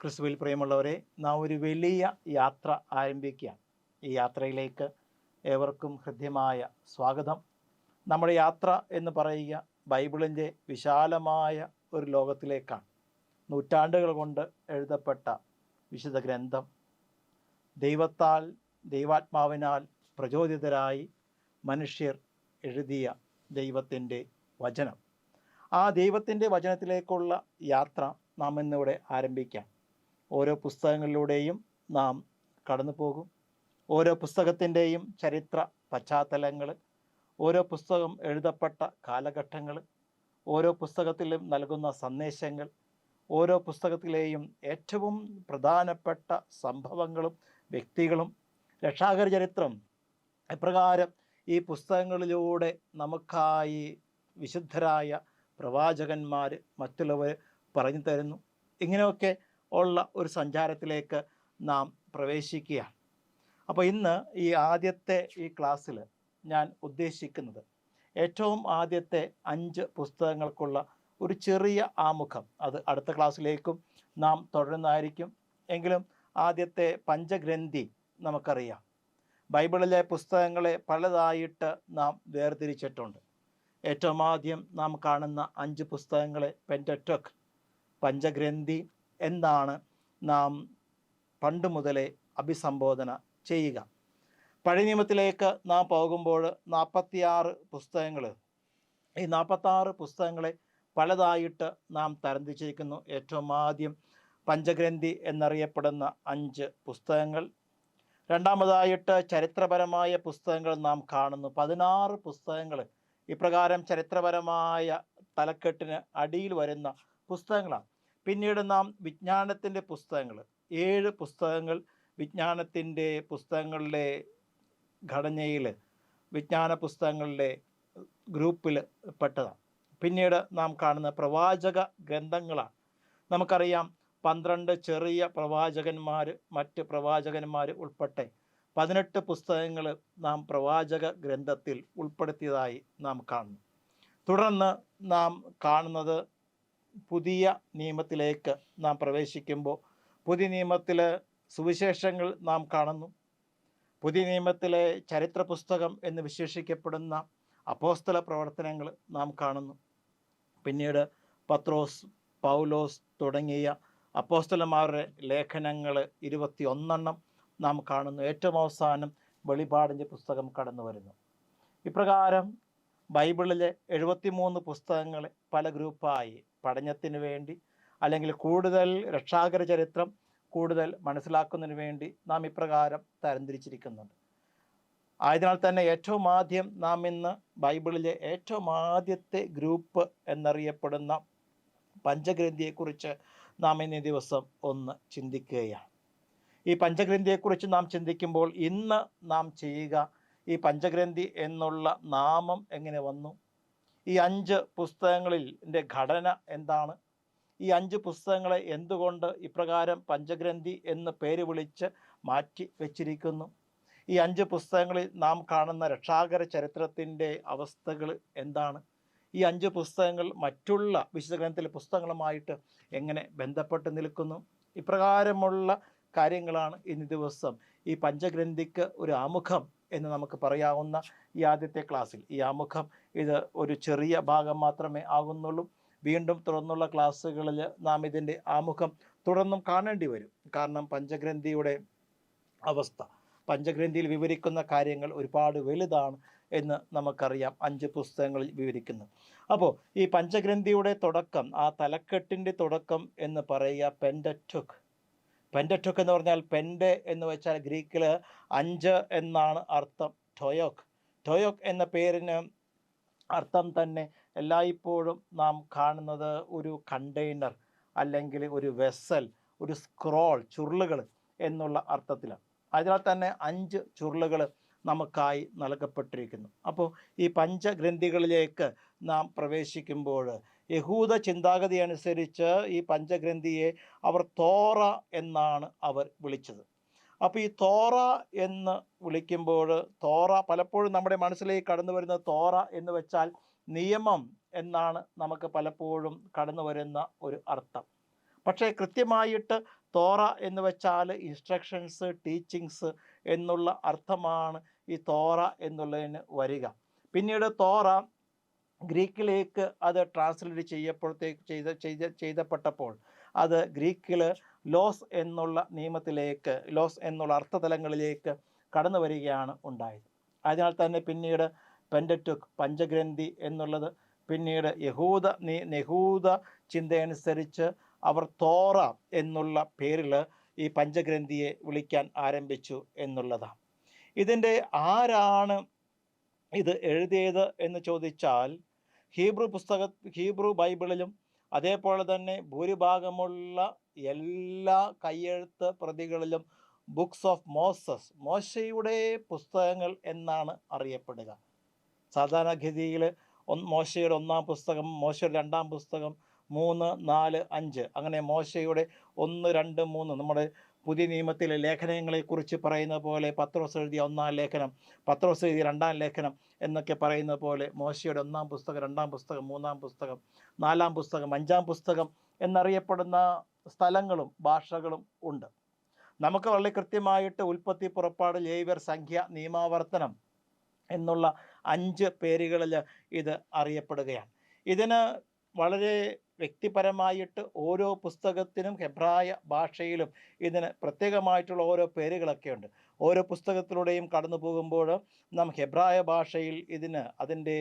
ക്രിസ്തുവിൽ പ്രിയമുള്ളവരെ, നാം ഒരു വലിയ യാത്ര ആരംഭിക്കുകയാണ്. ഈ യാത്രയിലേക്ക് ഏവർക്കും ഹൃദ്യമായ സ്വാഗതം. നമ്മുടെ യാത്ര എന്ന് പറയുക ബൈബിളിൻ്റെ വിശാലമായ ഒരു ലോകത്തിലേക്കാണ്. നൂറ്റാണ്ടുകൾ കൊണ്ട് എഴുതപ്പെട്ട വിശുദ്ധ ഗ്രന്ഥം, ദൈവത്താൽ ദൈവാത്മാവിനാൽ പ്രചോദിതരായി മനുഷ്യർ എഴുതിയ ദൈവത്തിൻ്റെ വചനം. ആ ദൈവത്തിൻ്റെ വചനത്തിലേക്കുള്ള യാത്ര നാം ഇന്നിവിടെ ആരംഭിക്കാം. ഓരോ പുസ്തകങ്ങളിലൂടെയും നാം കടന്നു പോകും. ഓരോ പുസ്തകത്തിൻ്റെയും ചരിത്ര പശ്ചാത്തലങ്ങൾ, ഓരോ പുസ്തകം എഴുതപ്പെട്ട കാലഘട്ടങ്ങൾ, ഓരോ പുസ്തകത്തിലും നൽകുന്ന സന്ദേശങ്ങൾ, ഓരോ പുസ്തകത്തിലെയും ഏറ്റവും പ്രധാനപ്പെട്ട സംഭവങ്ങളും വ്യക്തികളും, രക്ഷാകര ചരിത്രം എപ്രകാരം ഈ പുസ്തകങ്ങളിലൂടെ നമുക്കായി വിശുദ്ധരായ പ്രവാചകന്മാർ മറ്റുള്ളവർ പറഞ്ഞു തരുന്നു. ഇങ്ങനെയൊക്കെ ഉള്ള ഒരു സഞ്ചാരത്തിലേക്ക് നാം പ്രവേശിക്കുകയാണ്. അപ്പോൾ ഇന്ന് ഈ ആദ്യത്തെ ഈ ക്ലാസ്സിൽ ഞാൻ ഉദ്ദേശിക്കുന്നത് ഏറ്റവും ആദ്യത്തെ 5 പുസ്തകങ്ങൾക്കുള്ള ഒരു ചെറിയ ആമുഖം, അത് അടുത്ത ക്ലാസ്സിലേക്കും നാം തുടരുന്നതായിരിക്കും. എങ്കിലും ആദ്യത്തെ പഞ്ചഗ്രന്ഥി നമുക്കറിയാം. ബൈബിളിലെ പുസ്തകങ്ങളെ പലതായിട്ട് നാം വേർതിരിച്ചിട്ടുണ്ട്. ഏറ്റവും ആദ്യം നാം കാണുന്ന 5 പുസ്തകങ്ങളെ പെന്ററ്റോക്ക്, പഞ്ചഗ്രന്ഥി എന്നാണ് നാം പണ്ട് മുതലേ അഭിസംബോധന ചെയ്യുക. പഴയ നിയമത്തിലേക്ക് നാം പോകുമ്പോൾ 46 പുസ്തകങ്ങൾ, ഈ 46 പുസ്തകങ്ങളെ പലതായിട്ട് നാം തരംതിരിച്ചിരിക്കുന്നു. ഏറ്റവും ആദ്യം പഞ്ചഗ്രന്ഥി എന്നറിയപ്പെടുന്ന 5 പുസ്തകങ്ങൾ. രണ്ടാമതായിട്ട് ചരിത്രപരമായ പുസ്തകങ്ങൾ നാം കാണുന്നു. 16 പുസ്തകങ്ങൾ ഇപ്രകാരം ചരിത്രപരമായ തലക്കെട്ടിന് അടിയിൽ വരുന്ന പുസ്തകങ്ങളാണ്. പിന്നീട് നാം വിജ്ഞാനത്തിൻ്റെ പുസ്തകങ്ങൾ, 7 പുസ്തകങ്ങൾ വിജ്ഞാനത്തിൻ്റെ പുസ്തകങ്ങളുടെ ഘടനയിൽ, വിജ്ഞാന പുസ്തകങ്ങളുടെ ഗ്രൂപ്പിൽ പെട്ടതാണ്. പിന്നീട് നാം കാണുന്ന പ്രവാചക ഗ്രന്ഥങ്ങളാണ്. നമുക്കറിയാം 12 ചെറിയ പ്രവാചകന്മാർ, മറ്റ് പ്രവാചകന്മാർ ഉൾപ്പെടെ 18 പുസ്തകങ്ങൾ നാം പ്രവാചക ഗ്രന്ഥത്തിൽ ഉൾപ്പെടുത്തിയതായി നാം കാണുന്നു. തുടർന്ന് നാം കാണുന്നത് പുതിയ നിയമത്തിലേക്ക് നാം പ്രവേശിക്കുമ്പോൾ പുതിയ നിയമത്തിലെ സുവിശേഷങ്ങൾ നാം കാണുന്നു. പുതിയ നിയമത്തിലെ ചരിത്ര പുസ്തകം എന്ന് വിശേഷിക്കപ്പെടുന്ന അപ്പോസ്തല പ്രവർത്തനങ്ങൾ നാം കാണുന്നു. പിന്നീട് പത്രോസ്, പൗലോസ് തുടങ്ങിയ അപ്പോസ്തലന്മാരുടെ ലേഖനങ്ങൾ 21 നാം കാണുന്നു. ഏറ്റവും അവസാനം വെളിപാടിൻ്റെ പുസ്തകം കടന്നു വരുന്നു. ഇപ്രകാരം ബൈബിളിലെ 73 പുസ്തകങ്ങളെ പല ഗ്രൂപ്പായി പഠനത്തിന് വേണ്ടി, അല്ലെങ്കിൽ കൂടുതൽ രക്ഷാകര ചരിത്രം കൂടുതൽ മനസ്സിലാക്കുന്നതിന് വേണ്ടി നാം ഇപ്രകാരം തരംതിരിച്ചിരിക്കുന്നുണ്ട്. ആയതിനാൽ തന്നെ ഏറ്റവും ആദ്യം നാം ഇന്ന് ബൈബിളിലെ ഏറ്റവും ആദ്യത്തെ ഗ്രൂപ്പ് എന്നറിയപ്പെടുന്ന പഞ്ചഗ്രന്ഥിയെക്കുറിച്ച് നാം ഇന്നേ ദിവസം ഒന്ന് ചിന്തിക്കുകയാണ്. ഈ പഞ്ചഗ്രന്ഥിയെക്കുറിച്ച് നാം ചിന്തിക്കുമ്പോൾ ഇന്ന് നാം ചെയ്യുക, ഈ പഞ്ചഗ്രന്ഥി എന്നുള്ള നാമം എങ്ങനെ വന്നു, ഈ 5 പുസ്തകങ്ങളിൻ്റെ ഘടന എന്താണ്, ഈ 5 പുസ്തകങ്ങളെ എന്തുകൊണ്ട് ഇപ്രകാരം പഞ്ചഗ്രന്ഥി എന്ന് പേര് വിളിച്ച് മാറ്റി വച്ചിരിക്കുന്നു, ഈ 5 പുസ്തകങ്ങളിൽ നാം കാണുന്ന രക്ഷാകര ചരിത്രത്തിൻ്റെ അവസ്ഥകൾ എന്താണ്, ഈ 5 പുസ്തകങ്ങൾ മറ്റുള്ള വിശുദ്ധ ഗ്രന്ഥത്തിലെ പുസ്തകങ്ങളുമായിട്ട് എങ്ങനെ ബന്ധപ്പെട്ട് നിൽക്കുന്നു, ഇപ്രകാരമുള്ള കാര്യങ്ങളാണ് ഇന്ന് ദിവസം ഈ പഞ്ചഗ്രന്ഥിക്ക് ഒരു ആമുഖം എന്ന് നമുക്ക് പറയാവുന്ന ഈ ആദ്യത്തെ ക്ലാസ്സിൽ. ഈ ആമുഖം ഇത് ഒരു ചെറിയ ഭാഗം മാത്രമേ ആകുന്നുള്ളൂ. വീണ്ടും തുടർന്നുള്ള ക്ലാസ്സുകളിൽ നാം ഇതിൻ്റെ ആമുഖം തുടർന്നും കാണേണ്ടി വരും. കാരണം പഞ്ചഗ്രന്ഥിയുടെ അവസ്ഥ, പഞ്ചഗ്രന്ഥിയിൽ വിവരിക്കുന്ന കാര്യങ്ങൾ ഒരുപാട് വലുതാണ് എന്ന് നമുക്കറിയാം. 5 പുസ്തകങ്ങളിൽ വിവരിക്കുന്നു. അപ്പോൾ ഈ പഞ്ചഗ്രന്ഥിയുടെ തുടക്കം, ആ തലക്കെട്ടിൻ്റെ തുടക്കം എന്ന് പറയുക പെന്ററ്റോക്ക്. പെന്ററ്റോക്ക് എന്ന് പറഞ്ഞാൽ പെൻഡെ എന്ന് വെച്ചാൽ ഗ്രീക്കിൽ 5 എന്നാണ് അർത്ഥം. ടോയോക്ക് എന്ന പേരിന് അർത്ഥം തന്നെ എല്ലായ്പ്പോഴും നാം കാണുന്നത് ഒരു കണ്ടെയ്നർ, അല്ലെങ്കിൽ ഒരു വെസൽ, ഒരു സ്ക്രോൾ, ചുരുളുകൾ എന്നുള്ള അർത്ഥത്തിലാണ്. അതിനാൽ തന്നെ 5 ചുരുളുകൾ നമുക്കായി നൽകപ്പെട്ടിരിക്കുന്നു. അപ്പോൾ ഈ പഞ്ചഗ്രന്ഥികളിലേക്ക് നാം പ്രവേശിക്കുമ്പോൾ യഹൂദ ചിന്താഗതി അനുസരിച്ച് ഈ പഞ്ചഗ്രന്ഥിയെ അവർ തോറ എന്നാണ് അവർ വിളിച്ചത്. അപ്പോൾ ഈ തോറ എന്ന് വിളിക്കുമ്പോൾ, തോറ പലപ്പോഴും നമ്മുടെ മനസ്സിലേക്ക് കടന്നു വരുന്ന തോറ എന്ന് വെച്ചാൽ നിയമം എന്നാണ് നമുക്ക് പലപ്പോഴും കടന്നു വരുന്ന ഒരു അർത്ഥം. പക്ഷേ കൃത്യമായിട്ട് തോറ എന്ന് വെച്ചാൽ ഇൻസ്ട്രക്ഷൻസ്, ടീച്ചിങ്സ് എന്നുള്ള അർത്ഥമാണ് ഈ തോറ എന്നുള്ളതിന് വരിക. പിന്നീട് തോറ ഗ്രീക്കിലേക്ക് അത് ട്രാൻസ്ലേറ്റ് ചെയ്തപ്പെട്ടപ്പോൾ അത് ഗ്രീക്കിൽ ലോസ് എന്നുള്ള നിയമത്തിലേക്ക്, ലോസ് എന്നുള്ള അർത്ഥതലങ്ങളിലേക്ക് കടന്നു വരികയാണ് ഉണ്ടായത്. അതിനാൽ തന്നെ പിന്നീട് പെൻഡറ്റുക്ക്, പഞ്ചഗ്രന്ഥി എന്നുള്ളത്, പിന്നീട് യഹൂദ ചിന്തയനുസരിച്ച് അവർ തോറ എന്നുള്ള പേരിൽ ഈ പഞ്ചഗ്രന്ഥിയെ വിളിക്കാൻ ആരംഭിച്ചു എന്നുള്ളതാണ്. ഇതിൻ്റെ ആരാണ് ഇത് എഴുതിയത് എന്ന് ചോദിച്ചാൽ, ഹീബ്രു ബൈബിളിലും അതേപോലെ തന്നെ ഭൂരിഭാഗമുള്ള എല്ലാ കയ്യെഴുത്ത് പ്രതികളിലും ബുക്സ് ഓഫ് മോസസ്, മോശയുടെ പുസ്തകങ്ങൾ എന്നാണ് അറിയപ്പെടുക. സാധാരണഗതിയിൽ മോശയുടെ 1-ാം പുസ്തകം, മോശയുടെ 2-ാം പുസ്തകം, 3, 4, 5 അങ്ങനെ മോശയുടെ 1, 2, 3 നമ്മുടെ പുതിയ നിയമത്തിലെ ലേഖനങ്ങളെക്കുറിച്ച് പറയുന്ന പോലെ പത്രോസ് എഴുതിയ 1-ാം ലേഖനം, പത്രോസ് എഴുതിയ 2-ാം ലേഖനം എന്നൊക്കെ പറയുന്ന പോലെ മോശയുടെ 1-ാം പുസ്തകം, 2-ാം പുസ്തകം, 3-ാം പുസ്തകം, 4-ാം പുസ്തകം, 5-ാം പുസ്തകം എന്നറിയപ്പെടുന്ന സ്ഥലങ്ങളും ഭാഷകളും ഉണ്ട്. നമുക്ക് വളരെ കൃത്യമായിട്ട് ഉൽപ്പത്തി, പുറപ്പാട്, ലേവ്യർ, സംഖ്യ, നിയമാവർത്തനം എന്നുള്ള 5 പേരുകളിൽ ഇത് അറിയപ്പെടുകയാണ്. ഇതിന് വളരെ വ്യക്തിപരമായിട്ട് ഓരോ പുസ്തകത്തിനും ഹെബ്രായ ഭാഷയിലും ഇതിന് പ്രത്യേകമായിട്ടുള്ള ഓരോ പേരുകളൊക്കെ ഉണ്ട്. ഓരോ പുസ്തകത്തിലൂടെയും കടന്നു പോകുമ്പോൾ നാം ഹെബ്രായ ഭാഷയിൽ ഇതിന് അതിൻ്റെ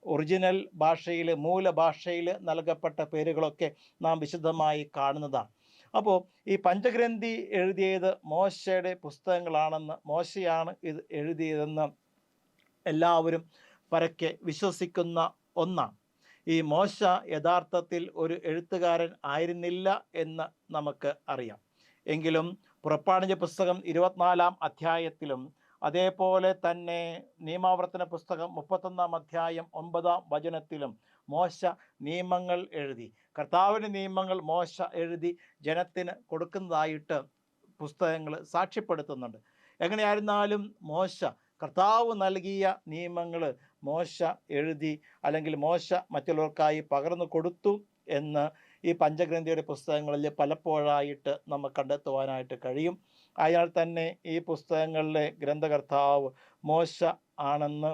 ഒറിജിനൽ ഭാഷയിൽ, മൂലഭാഷയിൽ നൽകപ്പെട്ട പേരുകളൊക്കെ നാം വിശദമായി കാണുന്നതാണ്. അപ്പോൾ ഈ പഞ്ചഗ്രന്ഥി എഴുതിയത് മോശയുടെ പുസ്തകങ്ങളാണെന്ന്, മോശയാണ് ഇത് എഴുതിയതെന്ന് എല്ലാവരും പരക്കെ വിശ്വസിക്കുന്ന ഒന്നാണ്. ഈ മോശ യഥാർത്ഥത്തിൽ ഒരു എഴുത്തുകാരൻ ആയിരുന്നില്ല എന്ന് നമുക്ക് അറിയാം. എങ്കിലും പുറപ്പാടിൻ്റെ പുസ്തകം 24-ാം അധ്യായത്തിലും അതേപോലെ തന്നെ നിയമാവർത്തന പുസ്തകം 31-ാം അധ്യായം 9-ാം വചനത്തിലും മോശ നിയമങ്ങൾ എഴുതി, കർത്താവിൻ്റെ നിയമങ്ങൾ മോശ എഴുതി ജനത്തിന് കൊടുക്കുന്നതായിട്ട് പുസ്തകങ്ങൾ സാക്ഷ്യപ്പെടുത്തുന്നുണ്ട്. എങ്ങനെയായിരുന്നാലും മോശ കർത്താവ് നൽകിയ നിയമങ്ങൾ മോശ എഴുതി, അല്ലെങ്കിൽ മോശ മറ്റുള്ളവർക്കായി പകർന്നു കൊടുത്തു എന്ന് ഈ പഞ്ചഗ്രന്ഥിയുടെ പുസ്തകങ്ങളിൽ പലപ്പോഴായിട്ട് നമുക്ക് കണ്ടെത്തുവാനായിട്ട് കഴിയും. അയാൾ തന്നെ ഈ പുസ്തകങ്ങളിലെ ഗ്രന്ഥകർത്താവ് മോശ ആണെന്ന്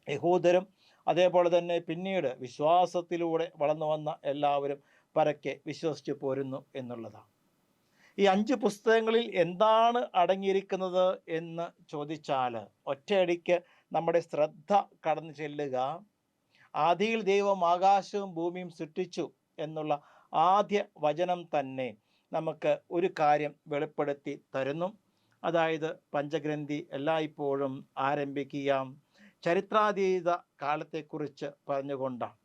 യഹൂദരും അതേപോലെ തന്നെ പിന്നീട് വിശ്വാസത്തിലൂടെ വളർന്നു വന്ന എല്ലാവരും പരക്കെ വിശ്വസിച്ചു പോരുന്നു എന്നുള്ളതാണ്. ഈ 5 പുസ്തകങ്ങളിൽ എന്താണ് അടങ്ങിയിരിക്കുന്നത് എന്ന് ചോദിച്ചാൽ, ഒറ്റയടിക്ക് നമ്മുടെ ശ്രദ്ധ കടന്നു ചെല്ലുക, ആദിയിൽ ദൈവം ആകാശവും ഭൂമിയും സൃഷ്ടിച്ചു എന്നുള്ള ആദ്യ വചനം തന്നെ നമുക്ക് ഒരു കാര്യം വെളിപ്പെടുത്തി തരുന്നു. അതായത് പഞ്ചഗ്രന്ഥി എല്ലായ്പ്പോഴും ആരംഭിക്കുക ചരിത്രാതീത കാലത്തെക്കുറിച്ച് പറഞ്ഞുകൊണ്ടാണ്.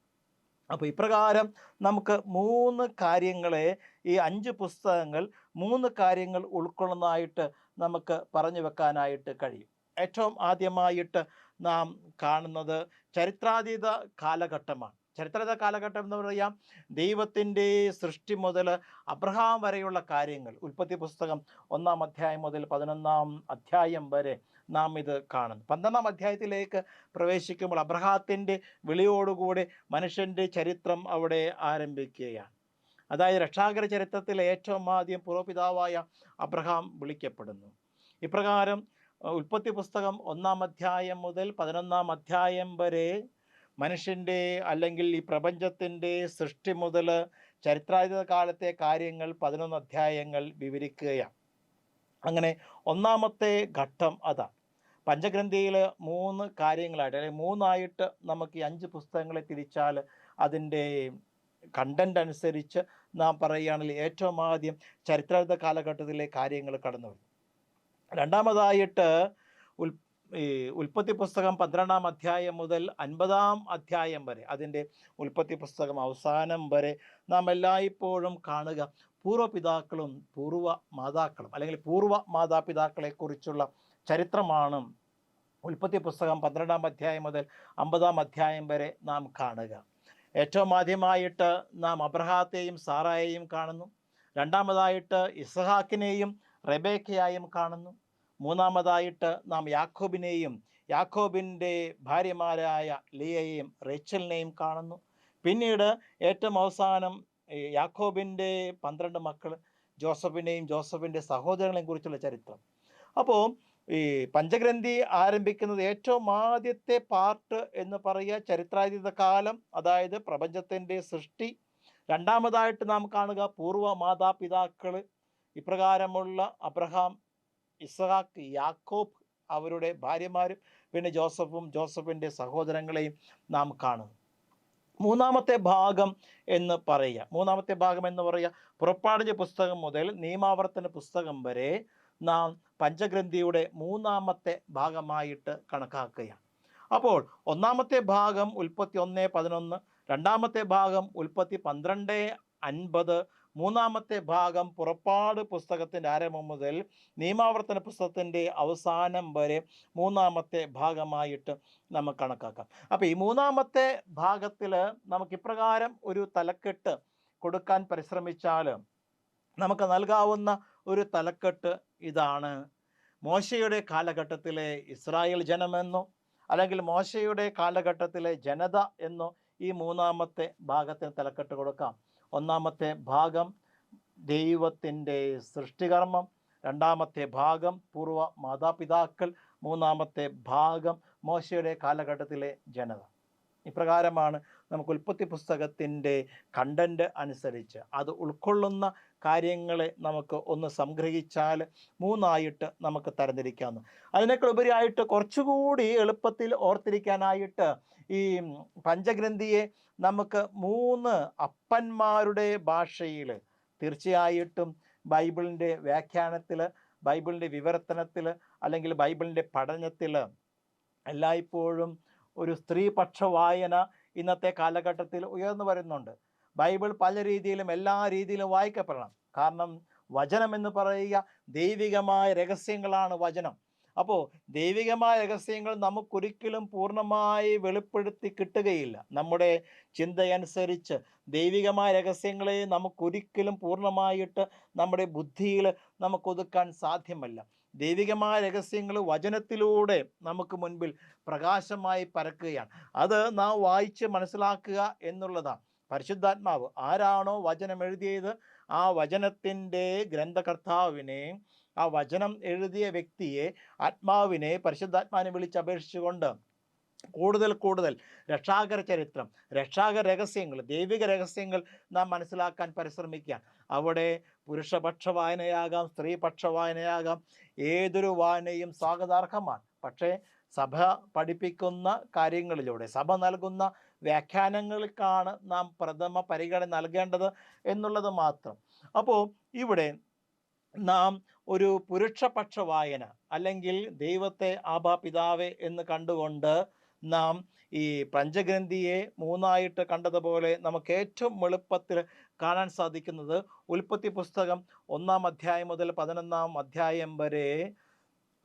അപ്പോൾ ഇപ്രകാരം നമുക്ക് 3 കാര്യങ്ങളെ, ഈ 5 പുസ്തകങ്ങൾ 3 കാര്യങ്ങൾ ഉൾക്കൊള്ളുന്നതായിട്ട് നമുക്ക് പറഞ്ഞു വെക്കാനായിട്ട് കഴിയും. ഏറ്റവും ആദ്യമായിട്ട് നാം കാണുന്നത് ചരിത്രാതീത കാലഘട്ടമാണ്. ചരിത്രാതീത കാലഘട്ടം എന്ന് പറയാം, ദൈവത്തിൻ്റെ സൃഷ്ടി മുതൽ അബ്രഹാം വരെയുള്ള കാര്യങ്ങൾ. ഉൽപ്പത്തി പുസ്തകം 1-ാം അധ്യായം മുതൽ 11-ാം അധ്യായം വരെ നാം ഇത് കാണുന്നു. 12-ാം അധ്യായത്തിലേക്ക് പ്രവേശിക്കുമ്പോൾ അബ്രഹാത്തിൻ്റെ വിളിയോടുകൂടി മനുഷ്യൻ്റെ ചരിത്രം അവിടെ ആരംഭിക്കുകയാണ്. അതായത് രക്ഷാകര ചരിത്രത്തിൽ ഏറ്റവും ആദ്യം പൂർവ്വപിതാവായ അബ്രഹാം വിളിക്കപ്പെടുന്നു. ഇപ്രകാരം ഉൽപ്പത്തി പുസ്തകം 1-ാം അധ്യായം മുതൽ 11-ാം അധ്യായം വരെ മനുഷ്യൻ്റെ അല്ലെങ്കിൽ ഈ പ്രപഞ്ചത്തിൻ്റെ സൃഷ്ടി മുതൽ ചരിത്രാതീത കാലത്തെ കാര്യങ്ങൾ 11 അധ്യായങ്ങൾ വിവരിക്കുകയാണ്. അങ്ങനെ ഒന്നാമത്തെ ഘട്ടം അതാണ്. പഞ്ചഗ്രന്ഥിയിൽ 3 കാര്യങ്ങളായിട്ട്, അല്ലെങ്കിൽ 3ആയിട്ട് നമുക്ക് ഈ 5 പുസ്തകങ്ങളെ തിരിച്ചാൽ അതിൻ്റെ കണ്ടന്റ് അനുസരിച്ച് നാം പറയുകയാണെങ്കിൽ ഏറ്റവും ആദ്യം ചരിത്രാതീത കാലഘട്ടത്തിലെ കാര്യങ്ങൾ കടന്നു വരും. രണ്ടാമതായിട്ട് ഉൽപ്പത്തി പുസ്തകം 12-ാം അധ്യായം മുതൽ 50-ാം അധ്യായം വരെ, അതിൻ്റെ ഉൽപ്പത്തി പുസ്തകം അവസാനം വരെ നാം എല്ലായ്പ്പോഴും കാണുക പൂർവ്വപിതാക്കളും പൂർവ്വ മാതാക്കളും അല്ലെങ്കിൽ പൂർവ്വ മാതാപിതാക്കളെക്കുറിച്ചുള്ള ചരിത്രമാണ് ഉൽപ്പത്തി പുസ്തകം 12-ാം അധ്യായം മുതൽ 50-ാം അധ്യായം വരെ നാം കാണുക. ഏറ്റവും ആദ്യമായിട്ട് നാം അബ്രഹാത്തെയും സാറായെയും കാണുന്നു. രണ്ടാമതായിട്ട് ഇസ്ഹാക്കിനെയും റെബേക്കയായും കാണുന്നു. മൂന്നാമതായിട്ട് നാം യാക്കോബിനെയും യാക്കോബിൻ്റെ ഭാര്യമാരായ ലിയയെയും റേച്ചലിനെയും കാണുന്നു. പിന്നീട് ഏറ്റവും അവസാനം യാക്കോബിൻ്റെ 12 മക്കൾ, ജോസഫിനെയും ജോസഫിൻ്റെ സഹോദരങ്ങളെയും കുറിച്ചുള്ള ചരിത്രം. അപ്പോൾ ഈ പഞ്ചഗ്രന്ഥി ആരംഭിക്കുന്നത് ഏറ്റവും ആദ്യത്തെ പാർട്ട് എന്ന് പറയുക ചരിത്രാതീത കാലം, അതായത് പ്രപഞ്ചത്തിൻ്റെ സൃഷ്ടി. രണ്ടാമതായിട്ട് നാം കാണുക പൂർവ്വ മാതാപിതാക്കൾ, ഇപ്രകാരമുള്ള അബ്രഹാം, ഇസ്ഹാക്ക്, യാക്കോബ്, അവരുടെ ഭാര്യമാരും പിന്നെ ജോസഫും ജോസഫിൻ്റെ സഹോദരങ്ങളെയും നാം കാണുന്നു. മൂന്നാമത്തെ ഭാഗം എന്ന് പറയുക പുറപ്പാടിൻ്റെ പുസ്തകം മുതൽ നിയമാവർത്തന പുസ്തകം വരെ നാം പഞ്ചഗ്രന്ഥിയുടെ മൂന്നാമത്തെ ഭാഗമായിട്ട് കണക്കാക്കുകയാണ്. അപ്പോൾ ഒന്നാമത്തെ ഭാഗം ഉൽപ്പത്തി 1:11, രണ്ടാമത്തെ ഭാഗം ഉൽപ്പത്തി 12:50, മൂന്നാമത്തെ ഭാഗം പുറപ്പാട് പുസ്തകത്തിൻ്റെ ആരംഭം മുതൽ നിയമാവർത്തന പുസ്തകത്തിൻ്റെ അവസാനം വരെ മൂന്നാമത്തെ ഭാഗമായിട്ട് നമുക്ക് കണക്കാക്കാം. അപ്പോൾ ഈ മൂന്നാമത്തെ ഭാഗത്തിൽ നമുക്ക് ഇപ്രകാരം ഒരു തലക്കെട്ട് കൊടുക്കാൻ പരിശ്രമിച്ചാൽ നമുക്ക് നൽകാവുന്ന ഒരു തലക്കെട്ട് ഇതാണ്: മോശയുടെ കാലഘട്ടത്തിലെ ഇസ്രായേൽ ജനമെന്നോ അല്ലെങ്കിൽ മോശയുടെ കാലഘട്ടത്തിലെ ജനത എന്നോ ഈ മൂന്നാമത്തെ ഭാഗത്തിന് തലക്കെട്ട് കൊടുക്കാം. ഒന്നാമത്തെ ഭാഗം ദൈവത്തിൻ്റെ സൃഷ്ടികർമ്മം, രണ്ടാമത്തെ ഭാഗം പൂർവ്വ മാതാപിതാക്കൾ, മൂന്നാമത്തെ ഭാഗം മോശയുടെ കാലഘട്ടത്തിലെ ജനത. ഇപ്രകാരമാണ് നമുക്ക് ഉൽപ്പത്തി പുസ്തകത്തിൻ്റെ കണ്ടന്റ് അനുസരിച്ച് അത് ഉൾക്കൊള്ളുന്ന കാര്യങ്ങളെ നമുക്ക് ഒന്ന് സംഗ്രഹിച്ചാൽ മൂന്നായിട്ട് നമുക്ക് തരംതിരിക്കാവുന്നു. അതിനേക്കാൾ ഉപരിയായിട്ട് കുറച്ചുകൂടി എളുപ്പത്തിൽ ഓർത്തിരിക്കാനായിട്ട് ഈ പഞ്ചഗ്രന്ഥിയെ നമുക്ക് 3 അപ്പന്മാരുടെ ഭാഷയിൽ, തീർച്ചയായിട്ടും ബൈബിളിൻ്റെ വ്യാഖ്യാനത്തിൽ, ബൈബിളിൻ്റെ വിവർത്തനത്തിൽ അല്ലെങ്കിൽ ബൈബിളിൻ്റെ പഠനത്തിൽ എല്ലായ്പ്പോഴും ഒരു സ്ത്രീപക്ഷ വായന ഇന്നത്തെ കാലഘട്ടത്തിൽ ഉയർന്നു വരുന്നുണ്ട്. ബൈബിൾ പല രീതിയിലും എല്ലാ രീതിയിലും വായിക്കപ്പെടണം. കാരണം വചനം എന്ന് പറയുക ദൈവികമായ രഹസ്യങ്ങളാണ് വചനം. അപ്പോൾ ദൈവികമായ രഹസ്യങ്ങൾ നമുക്കൊരിക്കലും പൂർണ്ണമായി വെളിപ്പെടുത്തി കിട്ടുകയില്ല. നമ്മുടെ ചിന്തയനുസരിച്ച് ദൈവികമായ രഹസ്യങ്ങളെ നമുക്കൊരിക്കലും പൂർണ്ണമായിട്ട് നമ്മുടെ ബുദ്ധിയിൽ നമുക്കൊതുക്കാൻ സാധ്യമല്ല. ദൈവികമായ രഹസ്യങ്ങൾ വചനത്തിലൂടെ നമുക്ക് മുൻപിൽ പ്രകാശമായി പരക്കുകയാണ്. അത് നാം വായിച്ച് മനസ്സിലാക്കുക എന്നുള്ളതാണ്. പരിശുദ്ധാത്മാവ് ആരാണോ വചനം എഴുതിയത്, ആ വചനത്തിൻ്റെ ഗ്രന്ഥകർത്താവിനെ, ആ വചനം എഴുതിയ വ്യക്തിയെ, ആത്മാവിനെ, പരിശുദ്ധാത്മാവിനെ വിളിച്ചപേക്ഷിച്ചുകൊണ്ട് കൂടുതൽ രക്ഷാകര ചരിത്രം, രക്ഷാകര രഹസ്യങ്ങൾ, ദൈവിക രഹസ്യങ്ങൾ നാം മനസ്സിലാക്കാൻ പരിശ്രമിക്കുക. അവിടെ പുരുഷപക്ഷ വായനയാകാം, സ്ത്രീപക്ഷ വായനയാകാം, ഏതൊരു വായനയും സ്വാഗതാർഹമാണ്. പക്ഷേ സഭ പഠിപ്പിക്കുന്ന കാര്യങ്ങളിലൂടെ, സഭ നൽകുന്ന വ്യാഖ്യാനങ്ങൾക്കാണ് നാം പ്രഥമ പരിഗണന നൽകേണ്ടത് എന്നുള്ളത് മാത്രം. അപ്പോൾ ഇവിടെ നാം ഒരു പുരുഷപക്ഷ വായന അല്ലെങ്കിൽ ദൈവത്തെ ആബാ പിതാവേ എന്ന് കണ്ടുകൊണ്ട് നാം ഈ പഞ്ചഗ്രന്ഥിയെ മൂന്നായിട്ട് കണ്ടതുപോലെ നമുക്ക് ഏറ്റവും എളുപ്പത്തിൽ കാണാൻ സാധിക്കുന്നത് ഉൽപ്പത്തി പുസ്തകം 1-ാം അധ്യായം മുതൽ 11-ാം അധ്യായം വരെ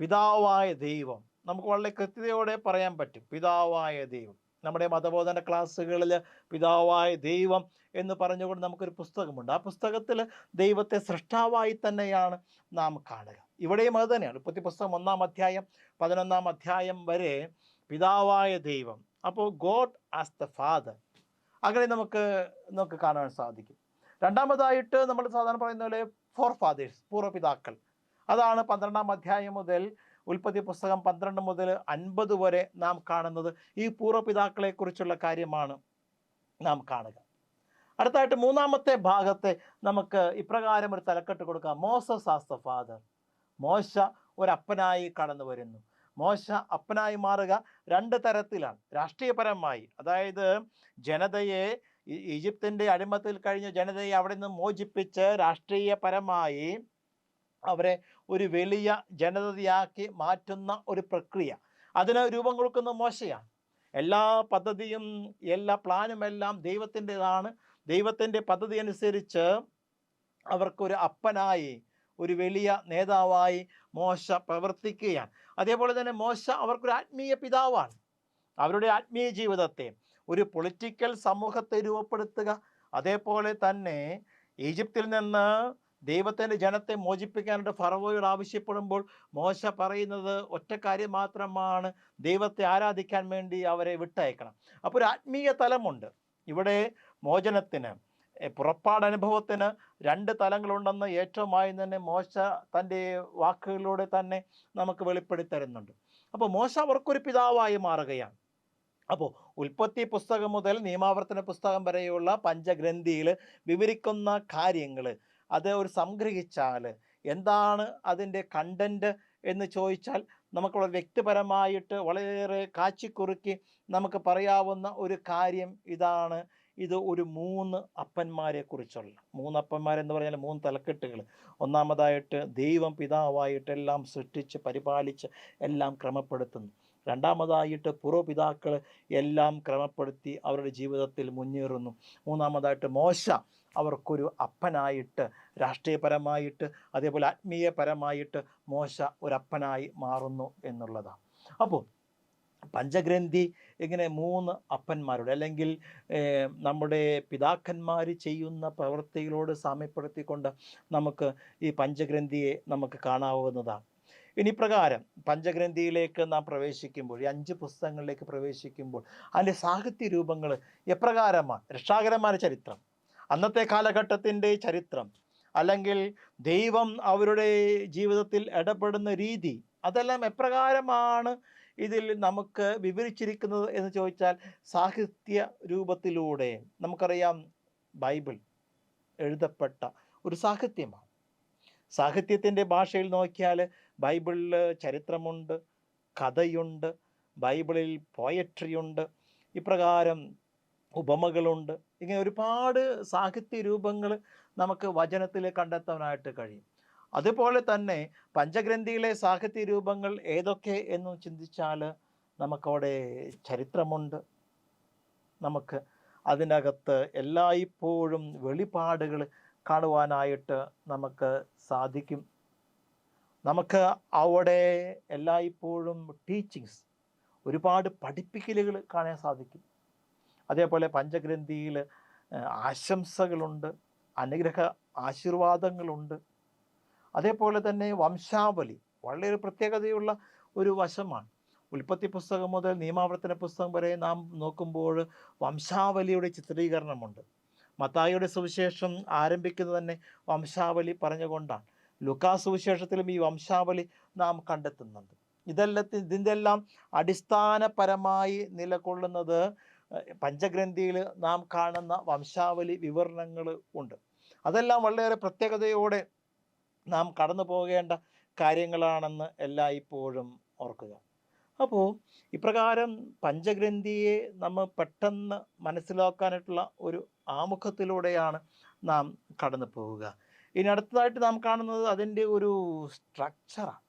പിതാവായ ദൈവം, നമുക്ക് വളരെ കൃത്യതയോടെ പറയാൻ പറ്റും. പിതാവായ ദൈവം, നമ്മുടെ മതബോധന ക്ലാസ്സുകളിൽ പിതാവായ ദൈവം എന്ന് പറഞ്ഞുകൊണ്ട് നമുക്കൊരു പുസ്തകമുണ്ട്. ആ പുസ്തകത്തിൽ ദൈവത്തെ സൃഷ്ടാവായി തന്നെയാണ് നാം കാണുക. ഇവിടെയും അത് തന്നെയാണ്. ഉൽപ്പത്തി പുസ്തകം 1-ാം അധ്യായം 11-ാം അധ്യായം വരെ പിതാവായ ദൈവം, അപ്പോൾ ഗോഡ് ആസ് ദ ഫാദർ, അങ്ങനെ നമുക്ക് കാണാൻ സാധിക്കും. രണ്ടാമതായിട്ട് നമ്മൾ സാധാരണ പറയുന്ന പോലെ ഫോർ ഫാദേഴ്സ്, പൂർവ്വപിതാക്കൾ, അതാണ് 12-ാം അധ്യായം മുതൽ ഉൽപ്പത്തി പുസ്തകം 12 മുതൽ 50 വരെ നാം കാണുന്നത്. ഈ പൂർവ്വപിതാക്കളെ കുറിച്ചുള്ള കാര്യമാണ് നാം കാണുക. അടുത്തായിട്ട് മൂന്നാമത്തെ ഭാഗത്തെ നമുക്ക് ഇപ്രകാരം ഒരു തലക്കെട്ട് കൊടുക്കാം: മോസസ് ആസ് ദ ഫാദർ. മോശ ഒരപ്പനായി കടന്നു വരുന്നു. മോശ അപ്പനായി മാറുക 2 തരത്തിലാണ്. രാഷ്ട്രീയപരമായി, അതായത് ജനതയെ, ഈജിപ്തിൻ്റെ അടിമത്തിൽ കഴിഞ്ഞ ജനതയെ അവിടെ നിന്ന് മോചിപ്പിച്ച് രാഷ്ട്രീയപരമായി അവരെ ഒരു വലിയ ജനതയാക്കി മാറ്റുന്ന ഒരു പ്രക്രിയ, അതിന് രൂപം കൊടുക്കുന്ന മോശയാണ്. എല്ലാ പദ്ധതിയും എല്ലാ പ്ലാനും എല്ലാം ദൈവത്തിൻ്റെതാണ്. ദൈവത്തിൻ്റെ പദ്ധതി അനുസരിച്ച് അവർക്കൊരു അപ്പനായി, ഒരു വലിയ നേതാവായി മോശ പ്രവർത്തിക്കുകയാണ്. അതേപോലെ തന്നെ മോശ അവർക്കൊരു ആത്മീയ പിതാവാണ്. അവരുടെ ആത്മീയ ജീവിതത്തെ, ഒരു പൊളിറ്റിക്കൽ സമൂഹത്തെ രൂപപ്പെടുത്തുക, അതേപോലെ തന്നെ ഈജിപ്തിൽ നിന്ന് ദൈവത്തിൻ്റെ ജനത്തെ മോചിപ്പിക്കാനായിട്ട് ഫറവോയോട് ആവശ്യപ്പെടുമ്പോൾ മോശ പറയുന്നത് ഒറ്റ കാര്യം മാത്രമാണ്: ദൈവത്തെ ആരാധിക്കാൻ വേണ്ടി അവരെ വിട്ടയക്കണം. അപ്പോൾ ഒരു ആത്മീയ തലമുണ്ട് ഇവിടെ മോചനത്തിന്. പുറപ്പാട് അനുഭവത്തിന് 2 തലങ്ങളുണ്ടെന്ന് ഏറ്റവും ആദ്യം തന്നെ മോശ തൻ്റെ വാക്കുകളിലൂടെ തന്നെ നമുക്ക് വെളിപ്പെടുത്തി തരുന്നുണ്ട്. അപ്പോൾ മോശ അവർക്കൊരു പിതാവായി മാറുകയാണ്. അപ്പോൾ ഉൽപ്പത്തി പുസ്തകം മുതൽ നിയമാവർത്തന പുസ്തകം വരെയുള്ള പഞ്ചഗ്രന്ഥിയിൽ വിവരിക്കുന്ന കാര്യങ്ങൾ അത് ഒരു സംഗ്രഹിച്ചാൽ എന്താണ് അതിൻ്റെ കണ്ടന്റ് എന്ന് ചോദിച്ചാൽ നമുക്കുള്ള വ്യക്തിപരമായിട്ട് വളരെയേറെ കാച്ചിക്കുറുക്കി നമുക്ക് പറയാവുന്ന ഒരു കാര്യം ഇതാണ്. ഇത് ഒരു 3 അപ്പന്മാരെ കുറിച്ചുള്ള 3 അപ്പന്മാരെന്ന് പറഞ്ഞാൽ 3 തലക്കെട്ടുകൾ. ഒന്നാമതായിട്ട് ദൈവം പിതാവായിട്ട് എല്ലാം സൃഷ്ടിച്ച് പരിപാലിച്ച് എല്ലാം ക്രമപ്പെടുത്തുന്നു. രണ്ടാമതായിട്ട് പൂർവ്വപിതാക്കൾ എല്ലാം ക്രമപ്പെടുത്തി അവരുടെ ജീവിതത്തിൽ മുന്നേറുന്നു. മൂന്നാമതായിട്ട് മോശ അവർക്കൊരു അപ്പനായിട്ട് രാഷ്ട്രീയപരമായിട്ട് അതേപോലെ ആത്മീയപരമായിട്ട് മോശ ഒരപ്പനായി മാറുന്നു എന്നുള്ളതാണ്. അപ്പോൾ പഞ്ചഗ്രന്ഥി ഇങ്ങനെ 3 അപ്പന്മാരുടെ അല്ലെങ്കിൽ നമ്മുടെ പിതാക്കന്മാർ ചെയ്യുന്ന പ്രവൃത്തികളോട് സാമ്യപ്പെടുത്തിക്കൊണ്ട് നമുക്ക് ഈ പഞ്ചഗ്രന്ഥിയെ നമുക്ക് കാണാവുന്നതാണ്. ഇനി പ്രകാരം പഞ്ചഗ്രന്ഥിയിലേക്ക് നാം പ്രവേശിക്കുമ്പോൾ ഈ 5 പുസ്തകങ്ങളിലേക്ക് പ്രവേശിക്കുമ്പോൾ അതിൻ്റെ സാഹിത്യ രൂപങ്ങൾ എപ്രകാരമാണ്? രക്ഷാകരമായ ചരിത്രം, അന്നത്തെ കാലഘട്ടത്തിൻ്റെ ചരിത്രം, അല്ലെങ്കിൽ ദൈവം അവരുടെ ജീവിതത്തിൽ ഇടപെടുന്ന രീതി, അതെല്ലാം എപ്രകാരമാണ് ഇതിൽ നമുക്ക് വിവരിച്ചിരിക്കുന്നത് എന്ന് ചോദിച്ചാൽ സാഹിത്യ രൂപത്തിലൂടെ. നമുക്കറിയാം ബൈബിൾ എഴുതപ്പെട്ട ഒരു സാഹിത്യമാണ്. സാഹിത്യത്തിൻ്റെ ഭാഷയിൽ നോക്കിയാൽ ബൈബിളിൽ ചരിത്രമുണ്ട്, കഥയുണ്ട്, ബൈബിളിൽ പോയട്രിയുണ്ട്, ഇപ്രകാരം ഉപമകളുണ്ട്. ഇങ്ങനെ ഒരുപാട് സാഹിത്യ രൂപങ്ങൾ നമുക്ക് വചനത്തിൽ കണ്ടെത്താനായിട്ട് കഴിയും. അതുപോലെ തന്നെ പഞ്ചഗ്രന്ഥിയിലെ സാഹിത്യ രൂപങ്ങൾ ഏതൊക്കെ എന്ന് ചിന്തിച്ചാൽ നമുക്കവിടെ ചരിത്രമുണ്ട്, നമുക്ക് അതിനകത്ത് എല്ലായ്പ്പോഴും വെളിപാടുകൾ കാണുവാനായിട്ട് നമുക്ക് സാധിക്കും. നമുക്ക് അവിടെ എല്ലായ്പ്പോഴും ടീച്ചിങ്സ്, ഒരുപാട് പഠിപ്പിക്കലുകൾ കാണാൻ സാധിക്കും. അതേപോലെ പഞ്ചഗ്രന്ഥിയിൽ ആശംസകളുണ്ട്, അനുഗ്രഹ ആശീർവാദങ്ങളുണ്ട്. അതേപോലെ തന്നെ വംശാവലി വളരെ പ്രത്യേകതയുള്ള ഒരു വശമാണ്. ഉൽപ്പത്തി പുസ്തകം മുതൽ നിയമാവർത്തന പുസ്തകം വരെ നാം നോക്കുമ്പോൾ വംശാവലിയുടെ ചിത്രീകരണമുണ്ട്. മത്തായിയുടെ സുവിശേഷം ആരംഭിക്കുന്നത് തന്നെ വംശാവലി പറഞ്ഞുകൊണ്ടാണ്. ലൂക്കാ സുവിശേഷത്തിലും ഈ വംശാവലി നാം കണ്ടെത്തുന്നുണ്ട്. ഇതിൻ്റെ എല്ലാം അടിസ്ഥാനപരമായി നിലകൊള്ളുന്നത് പഞ്ചഗ്രന്ഥിയിൽ നാം കാണുന്ന വംശാവലി വിവരണങ്ങൾ ഉണ്ട്. അതെല്ലാം വളരെയേറെ പ്രത്യേകതയോടെ നാം കടന്നു പോകേണ്ട കാര്യങ്ങളാണെന്ന് എല്ലായ്പ്പോഴും ഓർക്കുക. അപ്പോൾ ഇപ്രകാരം പഞ്ചഗ്രന്ഥിയെ നമ്മൾ പെട്ടെന്ന് മനസ്സിലാക്കാനായിട്ടുള്ള ഒരു ആമുഖത്തിലൂടെയാണ് നാം കടന്നു പോവുക. ഇനി അടുത്തതായിട്ട് നാം കാണുന്നത് അതിൻ്റെ ഒരു സ്ട്രക്ചറാണ്.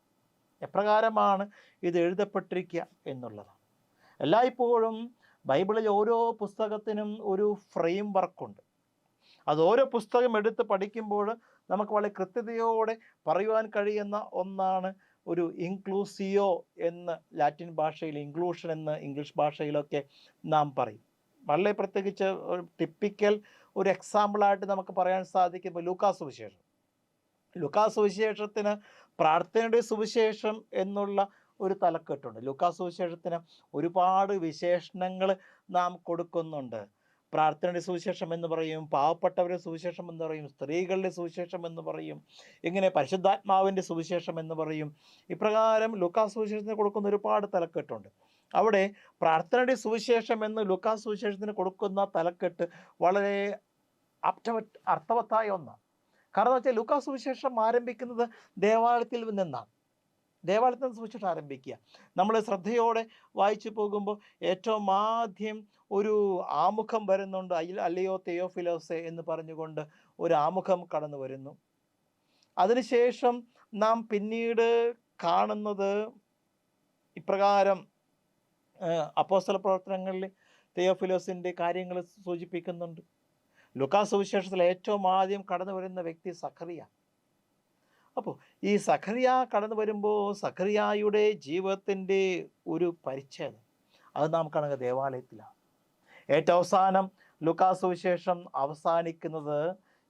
എപ്രകാരമാണ് ഇത് എഴുതപ്പെട്ടിരിക്കുക എന്നുള്ളതാണ്. എല്ലായ്പ്പോഴും ബൈബിളിൽ ഓരോ പുസ്തകത്തിനും ഒരു ഫ്രെയിം വർക്കുണ്ട്. അത് ഓരോ പുസ്തകം എടുത്ത് പഠിക്കുമ്പോൾ നമുക്ക് വളരെ കൃത്യതയോടെ പറയുവാൻ കഴിയുന്ന ഒന്നാണ് ഒരു ഇൻക്ലൂസിയോ എന്ന് ലാറ്റിൻ ഭാഷയിൽ, ഇൻക്ലൂഷൻ എന്ന് ഇംഗ്ലീഷ് ഭാഷയിലൊക്കെ നാം പറയും. വളരെ പ്രത്യേകിച്ച് ഒരു ടിപ്പിക്കൽ ഒരു എക്സാമ്പിളായിട്ട് നമുക്ക് പറയാൻ സാധിക്കുമ്പോൾ ലൂക്കാ സുവിശേഷം. ലൂക്കാ സുവിശേഷത്തിന് പ്രാർത്ഥനയുടെ സുവിശേഷം എന്നുള്ള ഒരു തലക്കെട്ടുണ്ട്. ലൂക്കാ സുവിശേഷത്തിന് ഒരുപാട് വിശേഷണങ്ങൾ നാം കൊടുക്കുന്നുണ്ട്. പ്രാർത്ഥനയുടെ സുവിശേഷം എന്ന് പറയും, പാവപ്പെട്ടവരുടെ സുവിശേഷം എന്ന് പറയും, സ്ത്രീകളുടെ സുവിശേഷം എന്ന് പറയും, ഇങ്ങനെ പരിശുദ്ധാത്മാവിൻ്റെ സുവിശേഷം എന്ന് പറയും. ഇപ്രകാരം ലൂക്കാ സുവിശേഷത്തിന് കൊടുക്കുന്ന ഒരുപാട് തലക്കെട്ടുണ്ട്. അവിടെ പ്രാർത്ഥനയുടെ സുവിശേഷം എന്ന് ലൂക്കാ സുവിശേഷത്തിന് കൊടുക്കുന്ന തലക്കെട്ട് വളരെ അർത്ഥവത്തായ ഒന്നാണ്. കാരണം എന്ന് വെച്ചാൽ ലൂക്കാ സുവിശേഷം ആരംഭിക്കുന്നത് ദേവാലയത്തിൽ നിന്നാണ്. ദേവാലയത്തിൽ നിന്ന് സുവിശേഷം ആരംഭിക്കുക. നമ്മൾ ശ്രദ്ധയോടെ വായിച്ചു പോകുമ്പോൾ ഏറ്റവും ആദ്യം ഒരു ആമുഖം വരുന്നുണ്ട്. അല്ലയോ തെയോഫിലോസെ എന്ന് പറഞ്ഞുകൊണ്ട് ഒരു ആമുഖം കടന്നു വരുന്നു. അതിനുശേഷം നാം പിന്നീട് കാണുന്നത് ഇപ്രകാരം അപ്പോസ്തല പ്രവർത്തനങ്ങളിൽ തെയോഫിലോസിൻ്റെ കാര്യങ്ങൾ സൂചിപ്പിക്കുന്നുണ്ട്. ലൂക്കാ സുവിശേഷത്തിൽ ഏറ്റവും ആദ്യം കടന്നു വരുന്ന വ്യക്തി സഖറിയ. അപ്പോൾ ഈ സഖറിയ കടന്നു വരുമ്പോൾ സഖറിയായുടെ ജീവിതത്തിൻ്റെ ഒരു പരിച്ഛേദം അത് നാം കാണുക ദേവാലയത്തിലാണ്. ഏറ്റവും അവസാനം ലൂക്കാ സുവിശേഷം അവസാനിക്കുന്നത്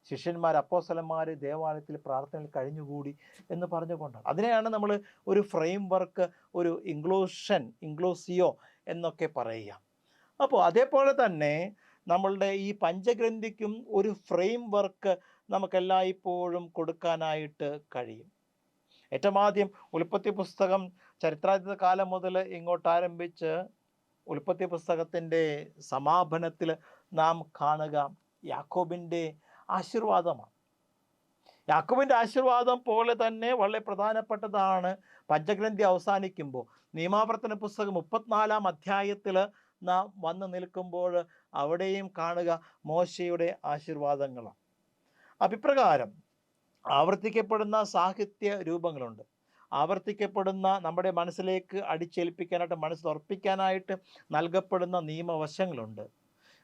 ശിഷ്യന്മാർ, അപ്പോസ്തലന്മാർ ദേവാലയത്തിൽ പ്രാർത്ഥനയിൽ കഴിഞ്ഞുകൂടി എന്ന് പറഞ്ഞുകൊണ്ടാണ്. അതിനെയാണ് നമ്മൾ ഒരു ഫ്രെയിം വർക്ക്, ഒരു ഇൻക്ലൂസിയോ എന്നൊക്കെ പറയുക. അപ്പോൾ അതേപോലെ തന്നെ നമ്മളുടെ ഈ പഞ്ചഗ്രന്ഥിക്കും ഒരു ഫ്രെയിം വർക്ക് നമുക്കെല്ലായ്പ്പോഴും കൊടുക്കാനായിട്ട് കഴിയും. ഏറ്റവും ആദ്യം ഉൽപ്പത്തി പുസ്തകം ചരിത്രാതീത കാലം മുതൽ ഇങ്ങോട്ട് ആരംഭിച്ച് ഉൽപ്പത്തി പുസ്തകത്തിൻ്റെ സമാപനത്തിൽ നാം കാണുക യാക്കോബിൻ്റെ ആശീർവാദമാണ്. യാക്കോബിൻ്റെ ആശീർവാദം പോലെ തന്നെ വളരെ പ്രധാനപ്പെട്ടതാണ് പഞ്ചഗ്രന്ഥി അവസാനിക്കുമ്പോൾ നിയമാവർത്തന പുസ്തകം 34 അധ്യായത്തിൽ നാം വന്ന് നിൽക്കുമ്പോൾ അവിടെയും കാണുക മോശയുടെ ആശീർവാദങ്ങളാണ്. അഭിപ്രകാരം ആവർത്തിക്കപ്പെടുന്ന സാഹിത്യ രൂപങ്ങളുണ്ട്. ആവർത്തിക്കപ്പെടുന്ന നമ്മുടെ മനസ്സിലേക്ക് അടിച്ചേൽപ്പിക്കാനായിട്ട് മനസ്സിലുറപ്പിക്കാനായിട്ട് നൽകപ്പെടുന്ന നിയമവശങ്ങളുണ്ട്.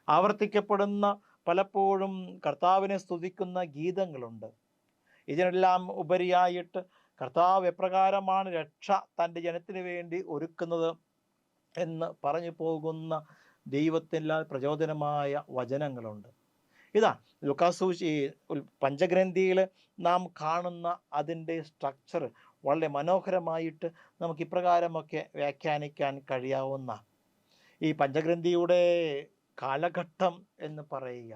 ആവർത്തിക്കപ്പെടുന്ന പലപ്പോഴും കർത്താവിനെ സ്തുതിക്കുന്ന ഗീതങ്ങളുണ്ട്. ഇതിനെല്ലാം ഉപരിയായിട്ട് കർത്താവ് എപ്രകാരമാണ് രക്ഷ തൻ്റെ ജനത്തിന് വേണ്ടി ഒരുക്കുന്നത് എന്ന് പറഞ്ഞു പോകുന്ന ദൈവത്തിൻ്റെ പ്രചോദനമായ വചനങ്ങളുണ്ട്. ഇതാണ് ലൂക്കാസ് പഞ്ചഗ്രന്ഥിയിൽ നാം കാണുന്ന അതിൻ്റെ സ്ട്രക്ചർ വളരെ മനോഹരമായിട്ട് നമുക്ക് ഇപ്രകാരമൊക്കെ വ്യാഖ്യാനിക്കാൻ കഴിയാവുന്ന ഈ പഞ്ചഗ്രന്ഥിയുടെ കാലഘട്ടം എന്ന് പറയുക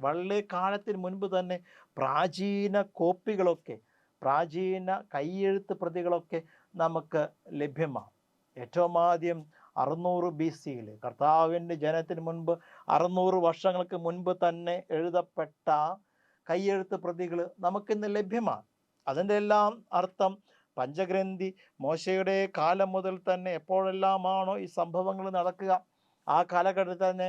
വളരെ കാലത്തിന് മുൻപ് തന്നെ പ്രാചീന കോപ്പികളൊക്കെ പ്രാചീന കൈയെഴുത്ത് പ്രതികളൊക്കെ നമുക്ക് ലഭ്യമാണ്. ഏറ്റവും ആദ്യം 600 BC കർത്താവിൻ്റെ ജനത്തിന് മുൻപ് 600 വർഷങ്ങൾക്ക് മുൻപ് തന്നെ എഴുതപ്പെട്ട കൈയെഴുത്ത് പ്രതികൾ നമുക്കിന്ന് ലഭ്യമാണ്. അതിൻ്റെ എല്ലാം അർത്ഥം പഞ്ചഗ്രന്ഥി മോശയുടെ കാലം മുതൽ തന്നെ എപ്പോഴെല്ലാമാണോ ഈ സംഭവങ്ങൾ നടക്കുക ആ കാലഘട്ടത്തിൽ തന്നെ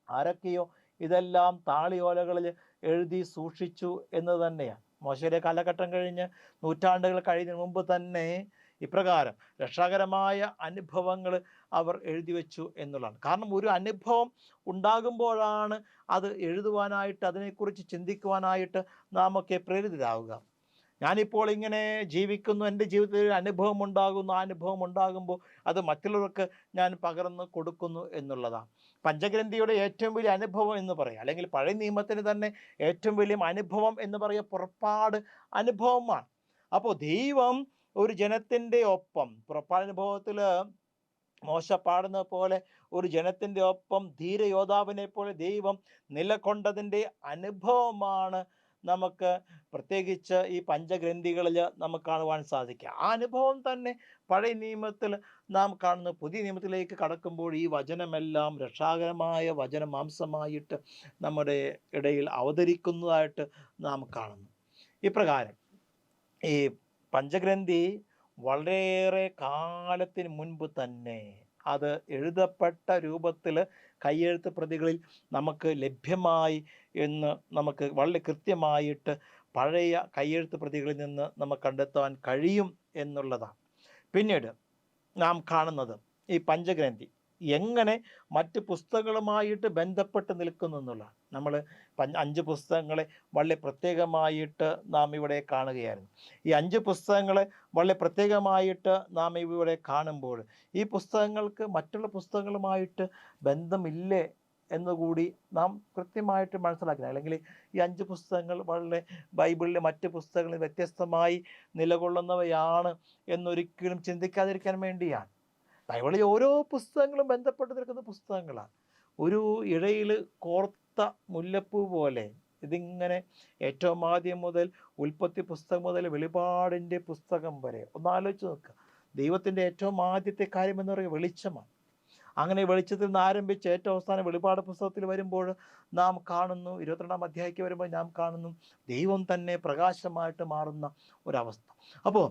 ആരൊക്കെയോ ഇതെല്ലാം താളിയോലകളിൽ എഴുതി സൂക്ഷിച്ചു എന്ന് തന്നെയാണ്. മോശയുടെ കാലഘട്ടം കഴിഞ്ഞ് നൂറ്റാണ്ടുകൾ കഴിയുന്നതിന് മുമ്പ് തന്നെ ഇപ്രകാരം രക്ഷാകരമായ അനുഭവങ്ങൾ അവർ എഴുതി വെച്ചു എന്നുള്ളതാണ്. കാരണം ഒരു അനുഭവം ഉണ്ടാകുമ്പോഴാണ് അത് എഴുതുവാനായിട്ട് അതിനെക്കുറിച്ച് ചിന്തിക്കുവാനായിട്ട് നാം ഒക്കെ പ്രേരിതരാവുക. ഞാനിപ്പോൾ ഇങ്ങനെ ജീവിക്കുന്നു, എൻ്റെ ജീവിതത്തിൽ ഒരു അനുഭവം ഉണ്ടാകുന്നു, ആ അനുഭവം ഉണ്ടാകുമ്പോൾ അത് മറ്റുള്ളവർക്ക് ഞാൻ പകർന്ന് കൊടുക്കുന്നു എന്നുള്ളതാണ്. പഞ്ചഗ്രന്ഥിയുടെ ഏറ്റവും വലിയ അനുഭവം എന്ന് പറയുക, അല്ലെങ്കിൽ പഴയ നിയമത്തിന് തന്നെ ഏറ്റവും വലിയ അനുഭവം എന്ന് പറയുക പുറപ്പാട് അനുഭവമാണ്. അപ്പോൾ ദൈവം ഒരു ജനത്തിൻ്റെ ഒപ്പം പുറപ്പാടനുഭവത്തിൽ മോശ പാടുന്ന പോലെ ഒരു ജനത്തിൻ്റെ ഒപ്പം ധീരയോദ്ധാവിനെ പോലെ ദൈവം നിലകൊണ്ടതിൻ്റെ അനുഭവമാണ് നമുക്ക് പ്രത്യേകിച്ച് ഈ പഞ്ചഗ്രന്ഥികളിൽ നമുക്ക് കാണുവാൻ സാധിക്കുക. ആ അനുഭവം തന്നെ പഴയ നിയമത്തിൽ നാം കാണുന്നു. പുതിയ നിയമത്തിലേക്ക് കടക്കുമ്പോൾ ഈ വചനമെല്ലാം രക്ഷാകരമായ വചനമാംസമായിട്ട് നമ്മുടെ ഇടയിൽ അവതരിക്കുന്നതായിട്ട് നാം കാണുന്നു. ഇപ്രകാരം ഈ പഞ്ചഗ്രന്ഥി വളരെയേറെ കാലത്തിന് മുൻപ് തന്നെ അത് എഴുതപ്പെട്ട രൂപത്തിൽ കയ്യെഴുത്ത് പ്രതികളിൽ നമുക്ക് ലഭ്യമായി എന്ന് നമുക്ക് വളരെ കൃത്യമായിട്ട് പഴയ കയ്യെഴുത്ത് പ്രതികളിൽ നിന്ന് നമുക്ക് കണ്ടെത്താൻ കഴിയും എന്നുള്ളതാണ്. പിന്നീട് നാം കാണുന്നത് ഈ പഞ്ചഗ്രന്ഥി എങ്ങനെ മറ്റ് പുസ്തകങ്ങളുമായിട്ട് ബന്ധപ്പെട്ട് നിൽക്കുന്നു എന്നുള്ളതാണ്. നമ്മൾ 5 പുസ്തകങ്ങളെ വളരെ പ്രത്യേകമായിട്ട് നാം ഇവിടെ കാണുകയായിരുന്നു. ഈ 5 പുസ്തകങ്ങളെ വളരെ പ്രത്യേകമായിട്ട് നാം ഇവിടെ കാണുമ്പോൾ ഈ പുസ്തകങ്ങൾക്ക് മറ്റുള്ള പുസ്തകങ്ങളുമായിട്ട് ബന്ധമില്ലേ എന്നുകൂടി നാം കൃത്യമായിട്ട് മനസ്സിലാക്കണം. അല്ലെങ്കിൽ ഈ 5 പുസ്തകങ്ങൾ വളരെ ബൈബിളിലെ മറ്റ് പുസ്തകങ്ങളിൽ വ്യത്യസ്തമായി നിലകൊള്ളുന്നവയാണ് എന്നൊരിക്കലും ചിന്തിക്കാതിരിക്കാൻ വേണ്ടിയാണ്. ബൈബിളിൽ ഓരോ പുസ്തകങ്ങളും ബന്ധപ്പെട്ട് നിൽക്കുന്ന പുസ്തകങ്ങളാണ്. ഒരു ഇഴയിൽ കോർത്ത മുല്ലപ്പൂ പോലെ ഇതിങ്ങനെ ഏറ്റവും ആദ്യം മുതൽ ഉൽപ്പത്തി പുസ്തകം മുതൽ വെളിപാടിൻ്റെ പുസ്തകം വരെ ഒന്നാലോചിച്ച് നോക്കുക. ദൈവത്തിൻ്റെ ഏറ്റവും ആദ്യത്തെ കാര്യം എന്ന് പറയുക വെളിച്ചമാണ്. അങ്ങനെ വെളിച്ചത്തിൽ നിന്ന് ആരംഭിച്ച് ഏറ്റവും അവസാനം വെളിപാട് പുസ്തകത്തിൽ വരുമ്പോൾ നാം കാണുന്നു 22-ാം അധ്യായത്തിൽ വരുമ്പോൾ നാം കാണുന്നു ദൈവം തന്നെ പ്രകാശമായിട്ട് മാറുന്ന ഒരവസ്ഥ. അപ്പോൾ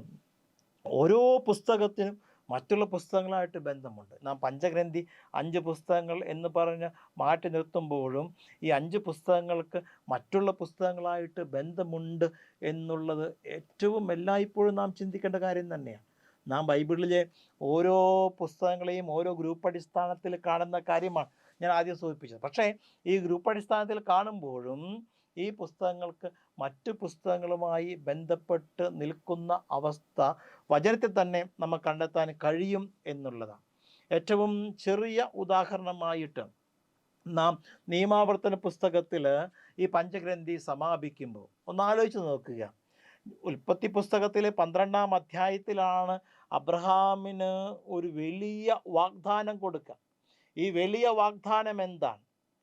ഓരോ പുസ്തകത്തിനും മറ്റുള്ള പുസ്തകങ്ങളായിട്ട് ബന്ധമുണ്ട്. നാം പഞ്ചഗ്രന്ഥി 5 പുസ്തകങ്ങൾ എന്ന് പറഞ്ഞ് മാറ്റി നിർത്തുമ്പോഴും ഈ 5 പുസ്തകങ്ങൾക്ക് മറ്റുള്ള പുസ്തകങ്ങളായിട്ട് ബന്ധമുണ്ട് എന്നുള്ളത് ഏറ്റവും എല്ലായ്പ്പോഴും നാം ചിന്തിക്കേണ്ട കാര്യം തന്നെയാണ്. നാം ബൈബിളിലെ ഓരോ പുസ്തകങ്ങളെയും ഓരോ ഗ്രൂപ്പ് അടിസ്ഥാനത്തിൽ കാണുന്ന കാര്യമാണ് ഞാൻ ആദ്യം സൂചിപ്പിച്ചത്. പക്ഷേ ഈ ഗ്രൂപ്പ് അടിസ്ഥാനത്തിൽ കാണുമ്പോഴും ഈ പുസ്തകങ്ങൾക്ക് മറ്റു പുസ്തകങ്ങളുമായി ബന്ധപ്പെട്ട് നിൽക്കുന്ന അവസ്ഥ വചനത്തിൽ തന്നെ നമുക്ക് കണ്ടെത്താൻ കഴിയും എന്നുള്ളതാണ്. ഏറ്റവും ചെറിയ ഉദാഹരണമായിട്ട് നാം നിയമാവർത്തന പുസ്തകത്തിൽ ഈ പഞ്ചഗ്രന്ഥി സമാപിക്കുമ്പോൾ ഒന്നാലോചിച്ച് നോക്കുക. ഉൽപ്പത്തി പുസ്തകത്തിലെ 12-ാം അധ്യായത്തിലാണ് അബ്രഹാമിന് ഒരു വലിയ വാഗ്ദാനം കൊടുക്കുക. ഈ വലിയ വാഗ്ദാനം എന്താണ്?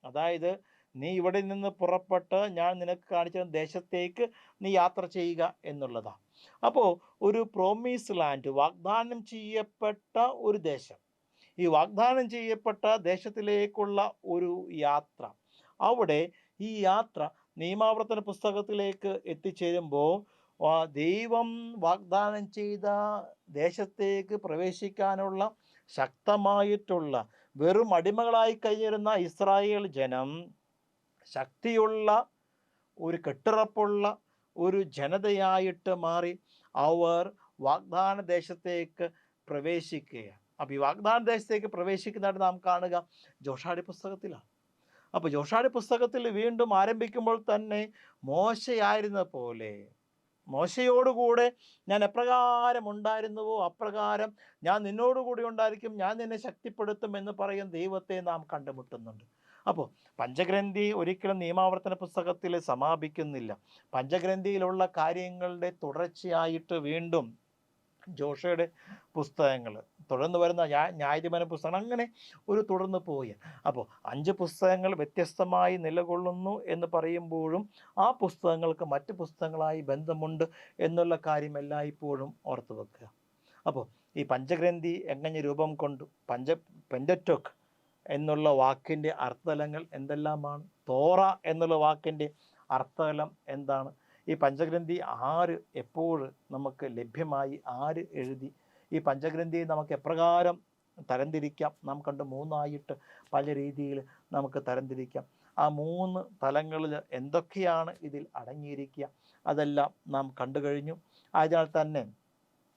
അതായത് നീ ഇവിടെ നിന്ന് പുറപ്പെട്ട് ഞാൻ നിനക്ക് കാണിച്ച ദേശത്തേക്ക് നീ യാത്ര ചെയ്യുക എന്നുള്ളതാണ്. അപ്പോൾ ഒരു പ്രോമിസ് ലാൻഡ്, വാഗ്ദാനം ചെയ്യപ്പെട്ട ഒരു ദേശം, ഈ വാഗ്ദാനം ചെയ്യപ്പെട്ട ദേശത്തിലേക്കുള്ള ഒരു യാത്ര, അവിടെ ഈ യാത്ര നിയമാവർത്തന പുസ്തകത്തിലേക്ക് എത്തിച്ചേരുമ്പോൾ ദൈവം വാഗ്ദാനം ചെയ്ത ദേശത്തേക്ക് പ്രവേശിക്കാനുള്ള ശക്തമായിട്ടുള്ള, വെറും അടിമകളായി കഴിഞ്ഞിരുന്ന ഇസ്രായേൽ ജനം ശക്തിയുള്ള ഒരു കെട്ടുറപ്പുള്ള ഒരു ജനതയായിട്ട് മാറി അവർ വാഗ്ദാന ദേശത്തേക്ക് പ്രവേശിക്കുകയാണ്. അപ്പോൾ ഈ വാഗ്ദാന ദേശത്തേക്ക് പ്രവേശിക്കുന്നതായിട്ട് നാം കാണുക ജോഷായുടെ പുസ്തകത്തിലാണ്. അപ്പോൾ ജോഷായുടെ പുസ്തകത്തിൽ വീണ്ടും ആരംഭിക്കുമ്പോൾ തന്നെ മോശയായിരുന്ന പോലെ, മോശയോടുകൂടെ ഞാൻ എപ്രകാരം ഉണ്ടായിരുന്നുവോ അപ്രകാരം ഞാൻ നിന്നോടുകൂടി ഉണ്ടായിരിക്കും, ഞാൻ നിന്നെ ശക്തിപ്പെടുത്തും എന്ന് പറയും ദൈവത്തെ നാം കണ്ടുമുട്ടുന്നുണ്ട്. അപ്പോൾ പഞ്ചഗ്രന്ഥി ഒരിക്കലും നിയമാവർത്തന പുസ്തകത്തിൽ സമാപിക്കുന്നില്ല. പഞ്ചഗ്രന്ഥിയിലുള്ള കാര്യങ്ങളുടെ തുടർച്ചയായിട്ട് വീണ്ടും ജോഷയുടെ പുസ്തകങ്ങൾ, തുടർന്ന് വരുന്ന ന്യായാധിപന പുസ്തകങ്ങൾ, അങ്ങനെ ഒരു തുടർന്ന് പോയി. അപ്പോൾ 5 പുസ്തകങ്ങൾ വ്യത്യസ്തമായി നിലകൊള്ളുന്നു എന്ന് പറയുമ്പോഴും ആ പുസ്തകങ്ങൾക്ക് മറ്റ് പുസ്തകങ്ങളായി ബന്ധമുണ്ട് എന്നുള്ള കാര്യം എല്ലായ്പ്പോഴും ഓർത്തു വെക്കുക. അപ്പോൾ ഈ പഞ്ചഗ്രന്ഥി എങ്ങനെ രൂപം കൊണ്ടു? പെൻഡറ്റോക്ക് എന്നുള്ള വാക്കിൻ്റെ അർത്ഥതലങ്ങൾ എന്തെല്ലാമാണ്? തോറ എന്നുള്ള വാക്കിൻ്റെ അർത്ഥതലം എന്താണ്? ഈ പഞ്ചഗ്രന്ഥി ആര് എപ്പോൾ നമുക്ക് ലഭ്യമായി, ആര് എഴുതി? ഈ പഞ്ചഗ്രന്ഥിയെ നമുക്ക് എപ്രകാരം തരംതിരിക്കാം? നാം കണ്ട് 3ആയിട്ട് പല രീതിയിൽ നമുക്ക് തരംതിരിക്കാം. ആ 3 തലങ്ങളിൽ എന്തൊക്കെയാണ് ഇതിൽ അടങ്ങിയിരിക്കുക അതെല്ലാം നാം കണ്ടു കഴിഞ്ഞു. അതിനാൽ തന്നെ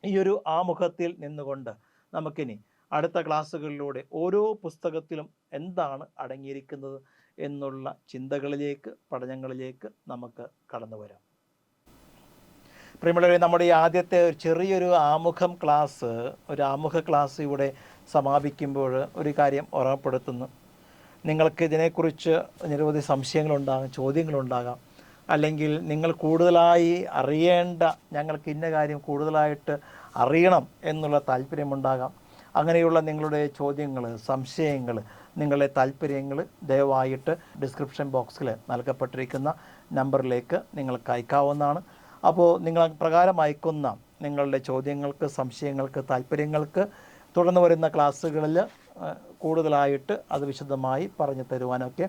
ഈ ഒരു ആമുഖത്തിൽ നിന്നുകൊണ്ട് നമുക്കിനി അടുത്ത ക്ലാസ്സുകളിലൂടെ ഓരോ പുസ്തകത്തിലും എന്താണ് അടങ്ങിയിരിക്കുന്നത് എന്നുള്ള ചിന്തകളിലേക്ക്, പഠനങ്ങളിലേക്ക് നമുക്ക് കടന്നു വരാം. പ്രിയമുള്ളവരെ, നമ്മുടെ ഈ ആദ്യത്തെ ഒരു ചെറിയൊരു ആമുഖ ക്ലാസ് ഇവിടെ സമാപിക്കുമ്പോൾ ഒരു കാര്യം ഓർമ്മപ്പെടുത്തുന്നു. നിങ്ങൾക്ക് ഇതിനെക്കുറിച്ച് നിരവധി സംശയങ്ങളുണ്ടാകാം, ചോദ്യങ്ങളുണ്ടാകാം, അല്ലെങ്കിൽ നിങ്ങൾ കൂടുതലായി അറിയേണ്ട, ഞങ്ങൾക്ക് ഇന്ന കാര്യം കൂടുതലായിട്ട് അറിയണം എന്നുള്ള താല്പര്യമുണ്ടാകാം. അങ്ങനെയുള്ള നിങ്ങളുടെ ചോദ്യങ്ങൾ, സംശയങ്ങൾ, നിങ്ങളുടെ താല്പര്യങ്ങൾ ദയവായിട്ട് ഡിസ്ക്രിപ്ഷൻ ബോക്സിൽ നൽകപ്പെട്ടിരിക്കുന്ന നമ്പറിലേക്ക് നിങ്ങൾക്ക് അയക്കാവുന്നതാണ്. അപ്പോൾ നിങ്ങൾ പ്രകാരം അയക്കുന്ന നിങ്ങളുടെ ചോദ്യങ്ങൾക്ക്, സംശയങ്ങൾക്ക്, താല്പര്യങ്ങൾക്ക് തുടർന്ന് വരുന്ന ക്ലാസ്സുകളിൽ കൂടുതലായിട്ട് അത് വിശദമായി പറഞ്ഞു തരുവാനൊക്കെ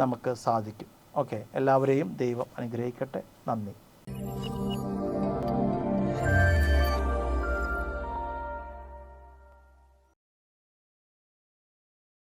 നമുക്ക് സാധിക്കും. ഓക്കെ, എല്ലാവരെയും ദൈവം അനുഗ്രഹിക്കട്ടെ. നന്ദി.